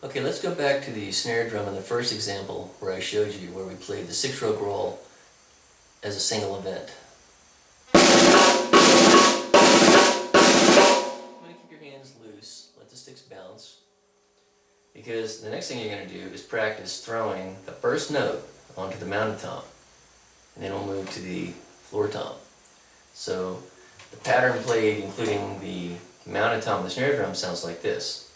Okay, let's go back to the snare drum in the first example where I showed you where we played the 6-stroke roll as a single event. I'm going to keep your hands loose, let the sticks bounce, because the next thing you're going to do is practice throwing the first note onto the mounted tom, and then we'll move to the floor tom. So the pattern played including the mounted tom and the snare drum sounds like this.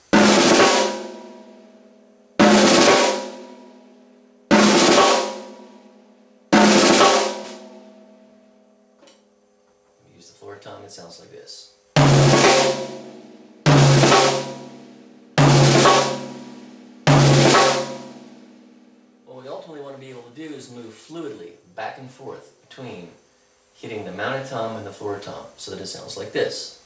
Use the floor tom, it sounds like this. What we ultimately want to be able to do is move fluidly back and forth between hitting the mounted tom and the floor tom so that it sounds like this.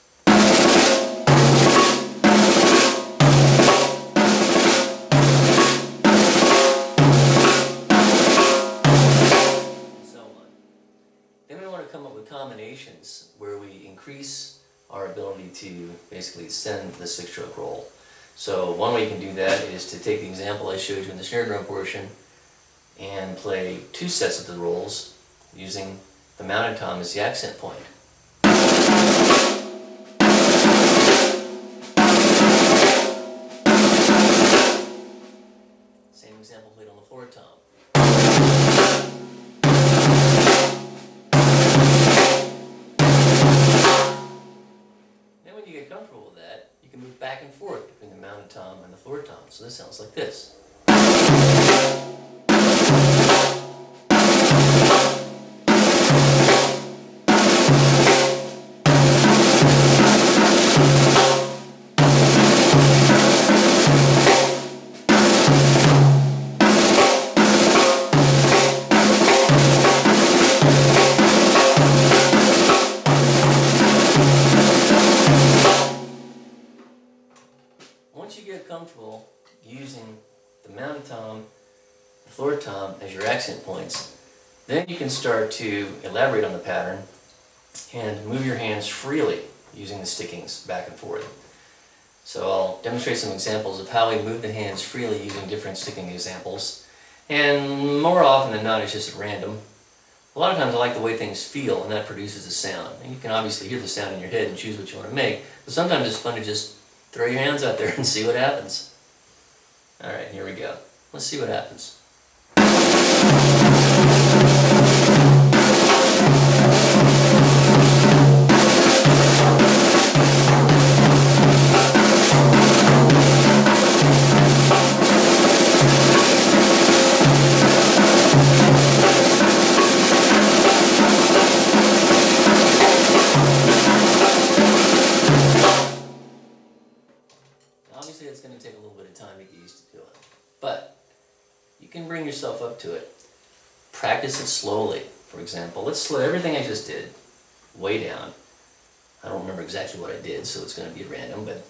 Then we want to come up with combinations where we increase our ability to basically send the 6-stroke roll. So one way you can do that is to take the example I showed you in the snare drum portion and play 2 sets of the rolls using the mounted tom as the accent point. Same example played on the floor tom. When you get comfortable with that, you can move back and forth between the mounted tom and the floor tom. So this sounds like this. Once you get comfortable using the mounted tom, the floor tom as your accent points, then you can start to elaborate on the pattern and move your hands freely using the stickings back and forth. So I'll demonstrate some examples of how we move the hands freely using different sticking examples. And more often than not, it's just at random. A lot of times I like the way things feel, and that produces a sound. And you can obviously hear the sound in your head and choose what you want to make, but sometimes it's fun to just throw your hands out there and see what happens. Alright, here we go. Let's see what happens. Obviously it's going to take a little bit of time to get used to doing it, but you can bring yourself up to it. Practice it slowly. For example, let's slow everything I just did way down. I don't remember exactly what I did, so it's going to be at random, but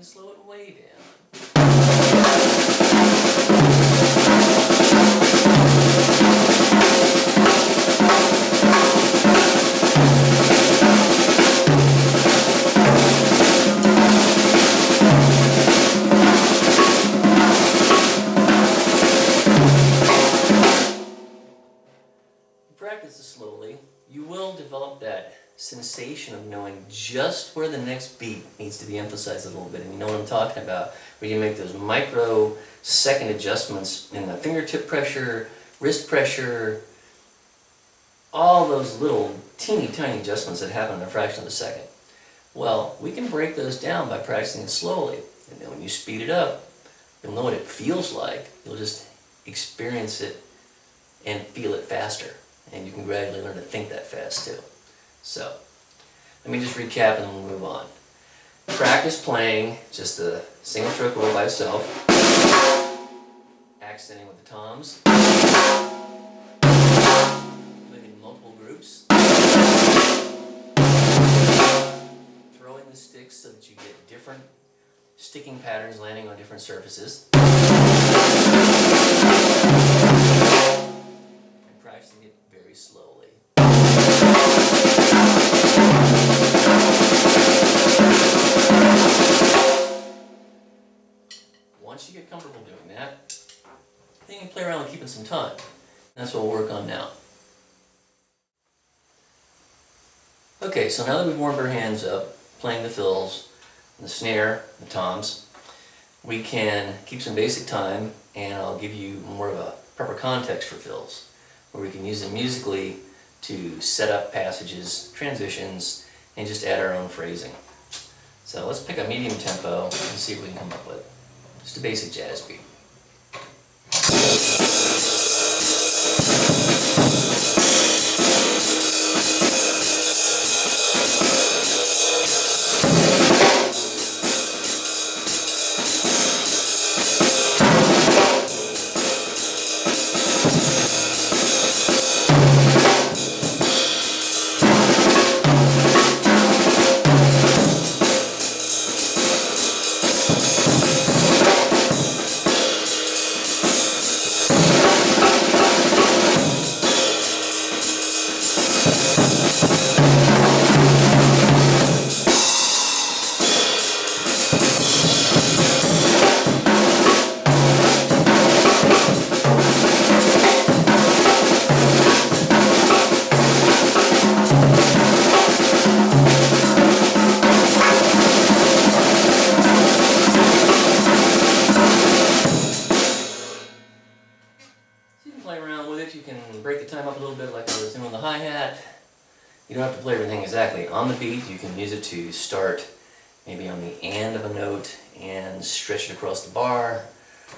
slow it way down. Practice this slowly. You will develop that sensation of knowing just where the next beat needs to be emphasized a little bit, and you know what I'm talking about, where you make those micro-second adjustments in the fingertip pressure, wrist pressure, all those little teeny tiny adjustments that happen in a fraction of a second. Well, we can break those down by practicing it slowly, and then when you speed it up, you'll know what it feels like. You'll just experience it and feel it faster, and you can gradually learn to think that fast too. So, let me just recap and then we'll move on. Practice playing just the single stroke roll by itself, accenting with the toms, playing in multiple groups, throwing the sticks so that you get different sticking patterns landing on different surfaces. And practicing it very slowly. Once you get comfortable doing that, then you can play around with keeping some time. That's what we'll work on now. Okay, so now that we've warmed our hands up playing the fills, the snare, the toms, we can keep some basic time, and I'll give you more of a proper context for fills, where we can use them musically to set up passages, transitions, and just add our own phrasing. So let's pick a medium tempo and see what we can come up with. Just a basic jazz beat. Play around with it. You can break the time up a little bit like I was doing with the hi-hat. You don't have to play everything exactly on the beat. You can use it to start maybe on the and of a note and stretch it across the bar.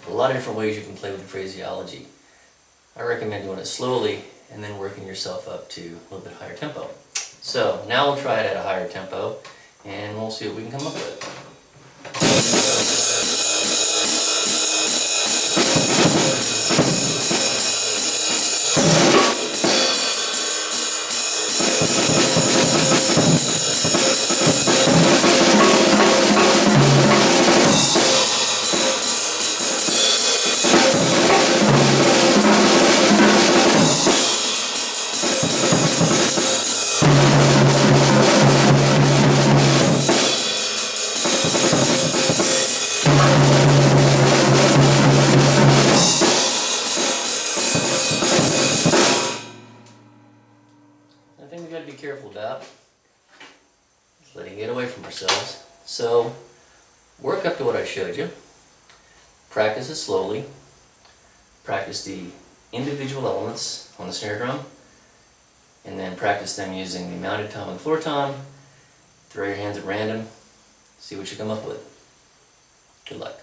A lot of different ways you can play with the phraseology. I recommend doing it slowly and then working yourself up to a little bit higher tempo. So now we'll try it at a higher tempo and we'll see what we can come up with. The thing we've got to be careful about is letting it get away from ourselves. So work up to what I showed you. Practice it slowly. Practice the individual elements on the snare drum, and then practice them using the mounted tom and floor tom. Throw your hands at random. See what you come up with. Good luck.